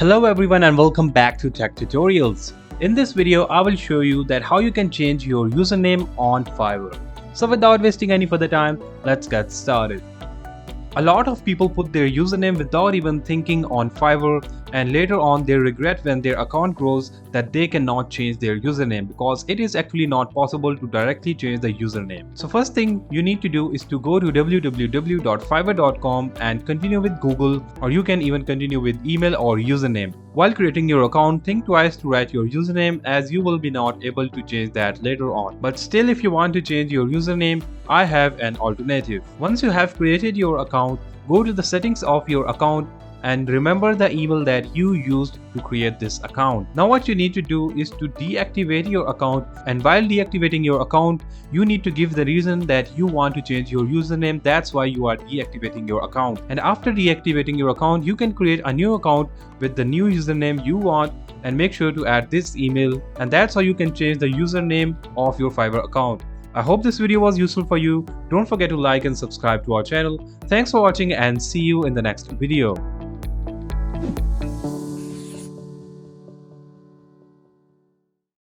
Hello everyone and welcome back to Tech Tutorials. In this video, I will show you that how you can change your username on Fiverr. So without wasting any further time, let's get started. A lot of people put their username without even thinking on Fiverr, and later on they regret when their account grows that they cannot change their username because it is actually not possible to directly change the username. So first thing you need to do is to go to www.fiverr.com and continue with Google, or you can even continue with email or username. While creating your account, think twice to write your username as you will be not able to change that later on. But still, if you want to change your username, I have an alternative. Once you have created your account, go to the settings of your account and remember the email that you used to create this account. Now what you need to do is to deactivate your account, and while deactivating your account, you need to give the reason that you want to change your username. That's why you are deactivating your account. And after deactivating your account, you can create a new account with the new username you want and make sure to add this email, and that's how you can change the username of your Fiverr account. I hope this video was useful for you. Don't forget to like and subscribe to our channel. Thanks for watching and see you in the next video.